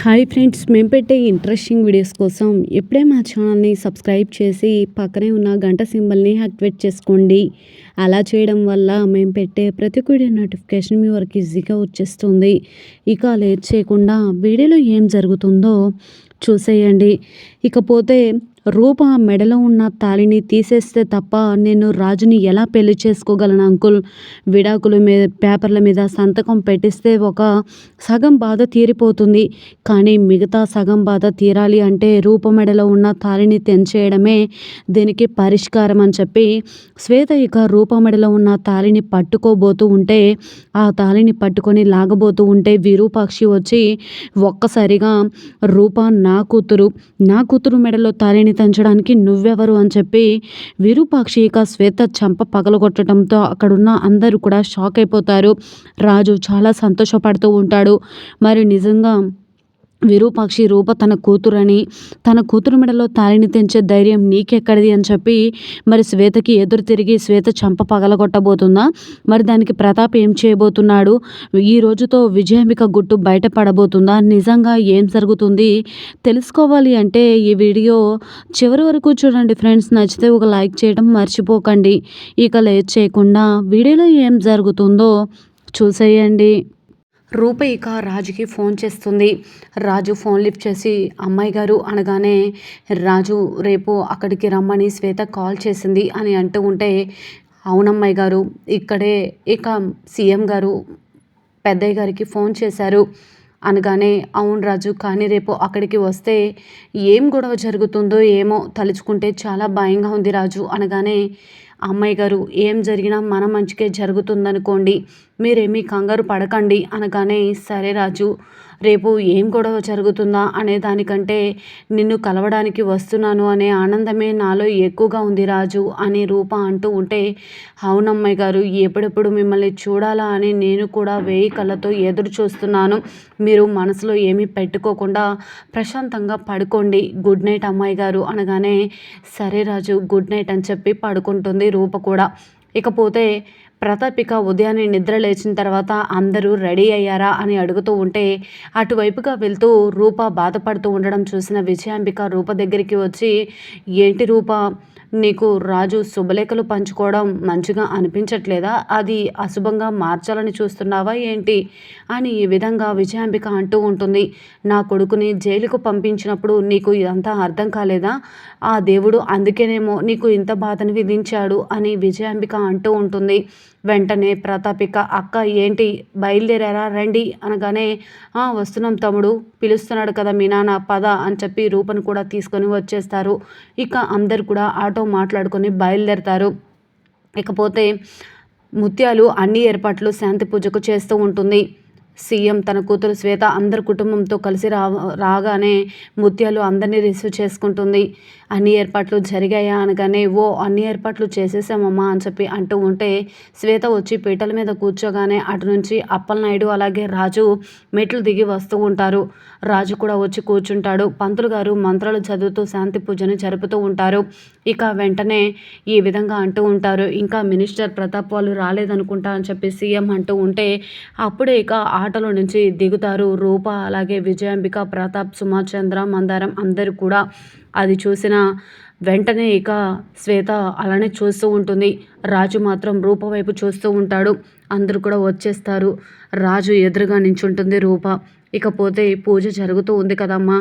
Hi friends, మేము పెట్టే interesting videos కోసం ఇప్పుడే మా ఛానల్ని సబ్స్క్రైబ్ చేసి పక్కనే ఉన్న గంట సింబల్ని యాక్టివేట్ చేసుకోండి. అలా చేయడం వల్ల మేము పెట్టే ప్రతి వీడియో నోటిఫికేషన్ మీ వరకు ఈజీగా వచ్చేస్తుంది. ఇక లేట్ చేయకుండా వీడియోలో ఏం జరుగుతుందో చూసేయండి. ఇకపోతే రూప మెడలో ఉన్న తాళిని తీసేస్తే తప్ప నేను రాజుని ఎలా పెళ్లి చేసుకోగలను అంకుల్? విడాకుల మీద పేపర్ల మీద సంతకం పెట్టిస్తే ఒక సగం బాధ తీరిపోతుంది. కానీ మిగతా సగం బాధ తీరాలి అంటే రూప మెడలో ఉన్న తాళిని తెంచేయడమే దీనికి పరిష్కారం అని చెప్పి శ్వేత ఇక రూప మెడలో ఉన్న తాళిని పట్టుకోబోతూ ఉంటే, ఆ తాళిని పట్టుకొని లాగబోతూ ఉంటే విరూపాక్షి వచ్చి ఒక్కసారిగా రూప నా కూతురు మెడలో తాళిని తెంచడానికి నువ్వెవరు అని చెప్పి విరూపాక్షి ఇక శ్వేత చంప పగలగొట్టడంతో అక్కడున్న అందరూ కూడా షాక్ అయిపోతారు. రాజు చాలా సంతోషపడుతూ ఉంటాడు. మరి నిజంగా విరూపాక్షి రూప తన కూతురు మెడలో తాళిని తెంచే ధైర్యం నీకెక్కడిది అని చెప్పి మరి శ్వేతకి ఎదురు తిరిగి శ్వేత చంప పగలగొట్టబోతుందా? మరి దానికి ప్రతాప్ ఏం చేయబోతున్నాడు? ఈ రోజుతో విజయాంబిక గుట్టు బయటపడబోతుందా? నిజంగా ఏం జరుగుతుంది తెలుసుకోవాలి అంటే ఈ వీడియో చివరి వరకు చూడండి ఫ్రెండ్స్. నచ్చితే ఒక లైక్ చేయడం మర్చిపోకండి. ఇక లేట్ చేయకుండా వీడియోలో ఏం జరుగుతుందో చూసేయండి. రూప ఇక రాజుకి ఫోన్ చేస్తుంది. రాజు ఫోన్ లిఫ్ట్ చేసి అమ్మాయి గారు అనగానే రాజు రేపు అక్కడికి రమ్మని శ్వేత కాల్ చేసింది అని అంటూ ఉంటే, అవునమ్మాయి గారు ఇక్కడే ఇక సీఎం గారు పెద్దయ్య గారికి ఫోన్ చేశారు అనగానే, అవును రాజు కానీ రేపు అక్కడికి వస్తే ఏం గొడవ జరుగుతుందో ఏమో తలుచుకుంటే చాలా భయంగా ఉంది రాజు అనగానే, అమ్మాయి గారు ఏం జరిగినా మన మంచికే జరుగుతుందనుకోండి, మీరేమీ కంగారు పడకండి అనగానే, సరే రాజు రేపు ఏం గొడవ జరుగుతుందా అనే దానికంటే నిన్ను కలవడానికి వస్తున్నాను అనే ఆనందమే నాలో ఎక్కువగా ఉంది రాజు అని రూప అంటూ ఉంటే, అవునమ్మాయి గారు ఎప్పుడెప్పుడు మిమ్మల్ని చూడాలా అని నేను కూడా వేయి కళ్ళతో ఎదురు చూస్తున్నాను. మీరు మనసులో ఏమీ పెట్టుకోకుండా ప్రశాంతంగా పడుకోండి. గుడ్ నైట్ అమ్మాయి గారు అనగానే, సరే రాజు గుడ్ నైట్ అని చెప్పి పడుకుంటుంది రూప కూడా. ఇకపోతే ప్రతాప్ ఇక ఉదయాన్నే నిద్ర లేచిన తర్వాత అందరూ రెడీ అయ్యారా అని అడుగుతూ ఉంటే, అటువైపుగా వెళ్తూ రూప బాధపడుతూ ఉండడం చూసిన విజయాంబిక రూప దగ్గరికి వచ్చి, ఏంటి రూప నీకు రాజు శుభలేఖలు పంచుకోవడం మంచిగా అనిపించట్లేదా? అది అశుభంగా మార్చాలని చూస్తున్నావా ఏంటి అని ఈ విధంగా విజయాంబిక అంటూ ఉంటుంది. నా కొడుకుని జైలుకు పంపించినప్పుడు నీకు ఇదంతా అర్థం కాలేదా? ఆ దేవుడు అందుకేనేమో నీకు ఇంత బాధను విధించాడు అని విజయాంబిక అంటూ ఉంటుంది. వెంటనే ప్రతాపిక అక్క ఏంటి బయలుదేరారా రండి అనగానే, వస్తున్నాం తమ్ముడు పిలుస్తున్నాడు కదా మీ నాన్న పద అని చెప్పి రూపను కూడా తీసుకొని వచ్చేస్తారు. ఇక అందరు కూడా ఆటో మాట్లాడుకొని బయలుదేరతారు. ఇకపోతే ముత్యాలు అన్ని ఏర్పాట్లు శాంతి పూజకు చేస్తూ ఉంటుంది. సీఎం తన కూతురు శ్వేత అందరి కుటుంబంతో కలిసి రాగానే ముత్యాలు అందరినీ రిసీవ్ చేసుకుంటుంది. అన్ని ఏర్పాట్లు జరిగాయా అనగానే, అన్ని ఏర్పాట్లు చేసేసామమ్మా అని చెప్పి అంటూ ఉంటే, శ్వేత వచ్చి పీటల మీద కూర్చోగానే అటు నుంచి అప్పలనాయుడు అలాగే రాజు మెట్లు దిగి వస్తూ ఉంటారు. రాజు కూడా వచ్చి కూర్చుంటాడు. పంతులు గారు మంత్రాలు చదువుతూ శాంతి పూజను జరుపుతూ ఉంటారు. ఇక వెంటనే ఈ విధంగా అంటూ ఉంటారు, ఇంకా మినిస్టర్ ప్రతాప్ వాళ్ళు రాలేదనుకుంటా అని చెప్పి సీఎం అంటూ ఉంటే, అప్పుడే ఇక ఆటలో నుంచి దిగుతారు రూప అలాగే విజయాంబిక, ప్రతాప్, సుమాచంద్ర, మందారం అందరూ కూడా. అది చూసిన వెంటనే ఇక శ్వేత అలానే చూస్తూ ఉంటుంది. రాజు మాత్రం రూప వైపు చూస్తూ ఉంటాడు. అందరూ కూడా వచ్చేస్తారు. రాజు ఎదురుగా నించుంటుంది రూప. ఇకపోతే పూజ జరుగుతూ ఉంది కదమ్మా,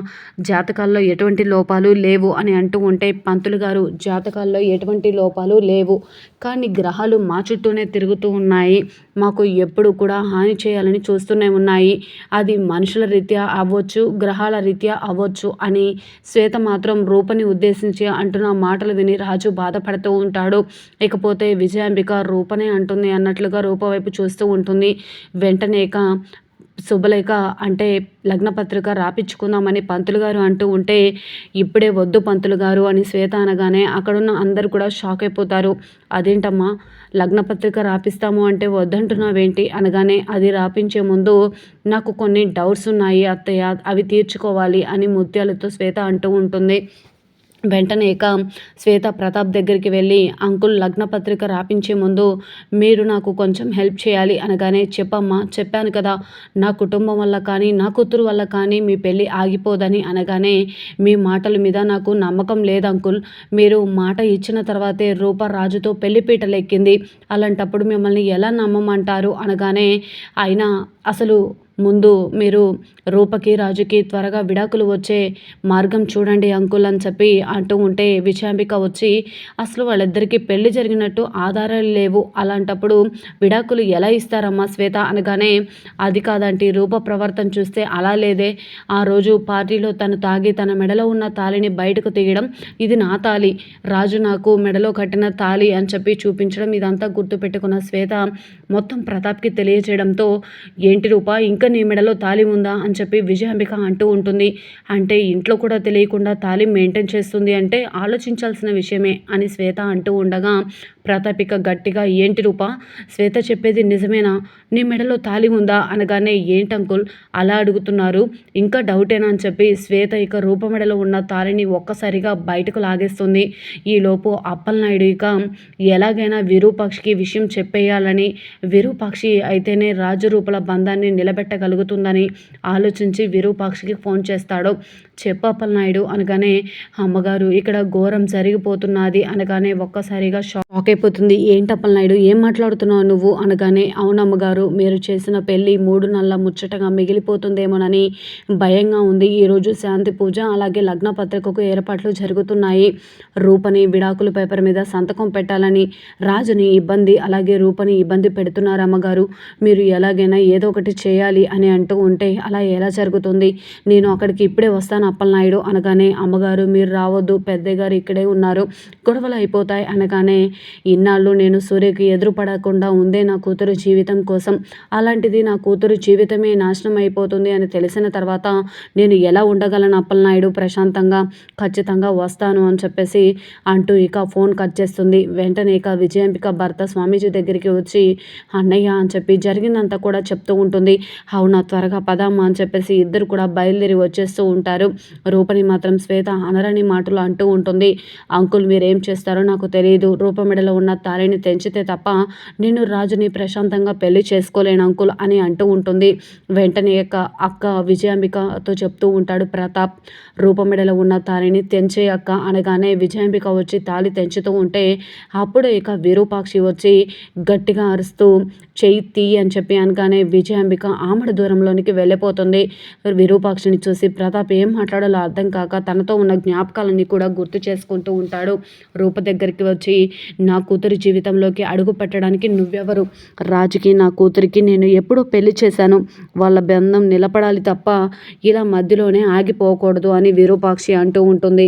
జాతకాల్లో ఎటువంటి లోపాలు లేవు అని అంటూ ఉంటే, పంతులు గారు జాతకాల్లో ఎటువంటి లోపాలు లేవు, కానీ గ్రహాలు మా చుట్టూనే తిరుగుతూ ఉన్నాయి, మాకు ఎప్పుడు కూడా హాని చేయాలని చూస్తూనే ఉన్నాయి, అది మనుషుల రీత్యా అవ్వచ్చు గ్రహాల రీత్యా అవ్వచ్చు అని శ్వేత మాత్రం రూపని ఉద్దేశించి అంటున్న మాటలు విని రాజు బాధపడుతూ ఉంటాడు. ఇకపోతే విజయాంబిక రూపనే అంటుంది అన్నట్లుగా రూప వైపు చూస్తూ ఉంటుంది. వెంటనే ఇక శుభలేఖ అంటే లగ్నపత్రిక రాపించుకుందామని పంతులు గారు అంటూ ఉంటే, ఇప్పుడే వద్దు పంతులు గారు అని శ్వేత అనగానే అక్కడున్న అందరూ కూడా షాక్ అయిపోతారు. అదేంటమ్మా లగ్నపత్రిక రాపిస్తాము అంటే వద్దంటున్నావేంటి అనగానే, అది రాపించే ముందు నాకు కొన్ని డౌట్స్ ఉన్నాయి అత్తయ్య, అవి తీర్చుకోవాలి అని ముత్యాలతో శ్వేత అంటూ ఉంటుంది. వెంటనే ఇక శ్వేత ప్రతాప్ దగ్గరికి వెళ్ళి అంకుల్ లగ్న పత్రిక రాపించే ముందు మీరు నాకు కొంచెం హెల్ప్ చేయాలి అనగానే చెప్పమ్మా చెప్పాను కదా నా కుటుంబం వల్ల కానీ నా కూతురు వల్ల కానీ మీ పెళ్ళి ఆగిపోదని అనగానే మీ మాటల మీద నాకు నమ్మకం లేదు అంకుల్ మీరు మాట ఇచ్చిన తర్వాతే రూప రాజుతో పెళ్లిపీటలెక్కింది అలాంటప్పుడు మిమ్మల్ని ఎలా నమ్మమంటారు అనగానే అయినా అసలు ముందు మీరు రూపకి రాజుకి త్వరగా విడాకులు వచ్చే మార్గం చూడండి అంకుల్ అని చెప్పి అంటూ ఉంటే విజయాంబిక వచ్చి అసలు వాళ్ళిద్దరికీ పెళ్లి జరిగినట్టు ఆధారాలు లేవు అలాంటప్పుడు విడాకులు ఎలా ఇస్తారమ్మా శ్వేత అనగానే అది కాదంటే రూప ప్రవర్తన చూస్తే అలా లేదే ఆ రోజు పార్టీలో తను తాగి తన మెడలో ఉన్న తాళిని బయటకు తీయడం ఇది నా తాళి రాజు నాకు మెడలో కట్టిన తాళి అని చెప్పి చూపించడం ఇదంతా గుర్తుపెట్టుకున్న శ్వేత మొత్తం ప్రతాప్కి తెలియజేయడంతో ఏంటి రూప ఇంకా నీ మెడలో తాళి ఉందా అని చెప్పి విజయాంబిక అంటూ ఉంటుంది. అంటే ఇంట్లో కూడా తెలియకుండా తాళి మెయింటైన్ చేస్తుంది అంటే ఆలోచించాల్సిన విషయమే అని శ్వేత అంటూ ఉండగా ప్రతాప్ ఇక గట్టిగా ఏంటి రూప శ్వేత చెప్పేది నిజమేనా నీ మెడలో తాళి ఉందా అనగానే ఏంటంకుల్ అలా అడుగుతున్నారు ఇంకా డౌటేనా అని చెప్పి శ్వేత ఇక రూప మెడలో ఉన్న తాళిని ఒక్కసారిగా బయటకు లాగేస్తుంది. ఈలోపు అప్పలనాయుడు ఇక ఎలాగైనా విరూపాక్షికి విషయం చెప్పేయాలని విరూపాక్షి అయితేనే రాజు రూపల బంధాన్ని నిలబెట్టగలుగుతుందని ఆలోచించి విరూపాక్షికి ఫోన్ చేస్తాడు. చెప్పు అప్పలనాయుడు అనగానే అమ్మగారు ఇక్కడ ఘోరం జరిగిపోతున్నది అనగానే ఒక్కసారిగా షాక్ అయిపోతుంది. ఏంటి అప్పలనాయుడు ఏం మాట్లాడుతున్నావు నువ్వు అనగానే అవునమ్మగారు మీరు చేసిన పెళ్ళి 3 నెలల ముచ్చటగా మిగిలిపోతుందేమోనని భయంగా ఉంది. ఈరోజు శాంతి పూజ అలాగే లగ్న పత్రికకు ఏర్పాట్లు జరుగుతున్నాయి. రూపని విడాకుల పేపర్ మీద సంతకం పెట్టాలని రాజుని ఇబ్బంది అలాగే రూపని ఇబ్బంది పెడుతున్నారు అమ్మగారు మీరు ఎలాగైనా ఏదో ఒకటి చేయాలి అని అంటూ ఉంటే అలా ఎలా జరుగుతుంది నేను అక్కడికి ఇప్పుడే వస్తాను అప్పలనాయుడు అనగానే అమ్మగారు మీరు రావద్దు పెద్దయ్య గారు ఇక్కడే ఉన్నారు గొడవలు అయిపోతాయి అనగానే ఇన్నాళ్ళు నేను సూర్యకి ఎదురుపడకుండా ఉందే నా కూతురు జీవితం కోసం అలాంటిది నా కూతురు జీవితమే నాశనం అయిపోతుంది అని తెలిసిన తర్వాత నేను ఎలా ఉండగలను అప్పలనాయుడు ప్రశాంతంగా ఖచ్చితంగా వస్తాను అని చెప్పేసి అంటూ ఇక ఫోన్ కట్ చేస్తుంది. వెంటనే ఇక విజయాంబిక భర్త స్వామీజీ దగ్గరికి వచ్చి అన్నయ్య అని చెప్పి జరిగిందంతా కూడా చెప్తూ ఉంటుంది. అవునా త్వరగా పదమ్మా అని చెప్పేసి ఇద్దరు కూడా బయలుదేరి వచ్చేస్తూ ఉంటారు. రూపని మాత్రం శ్వేత అనరని మాటలు అంటూ ఉంటుంది. అంకుల్ మీరేం చేస్తారో నాకు తెలియదు రూప మెడలో ఉన్న తాళిని తెంచితే తప్ప నేను రాజుని ప్రశాంతంగా పెళ్లి చేసుకోలేను అంకుల్ అని అంటూ ఉంటుంది. వెంటనే అక్క విజయాంబికతో చెప్తూ ఉంటాడు ప్రతాప్ రూప మెడలో ఉన్న తాళిని తెంచే అక్క అనగానే విజయాంబిక వచ్చి తాళి తెంచుతూ ఉంటే అప్పుడు ఇక విరూపాక్షి వచ్చి గట్టిగా అరుస్తూ చెయ్యి తీ అని చెప్పి అనగానే విజయాంబిక ఆమడ దూరంలోనికి వెళ్ళిపోతుంది. విరూపాక్షిని చూసి ప్రతాప్ ఏం మాట్లాడాలో అర్థం కాక తనతో ఉన్న జ్ఞాపకాలన్నీ కూడా గుర్తు చేసుకుంటూ ఉంటాడు. రూప దగ్గరికి వచ్చి నా కూతురి జీవితంలోకి అడుగు పెట్టడానికి నువ్వెవరు రాజుకి నా కూతురికి నేను ఎప్పుడో పెళ్లి చేశాను వాళ్ళ బంధం నిలబడాలి తప్ప ఇలా మధ్యలోనే ఆగిపోకూడదు అని విరూపాక్షి అంటూ ఉంటుంది.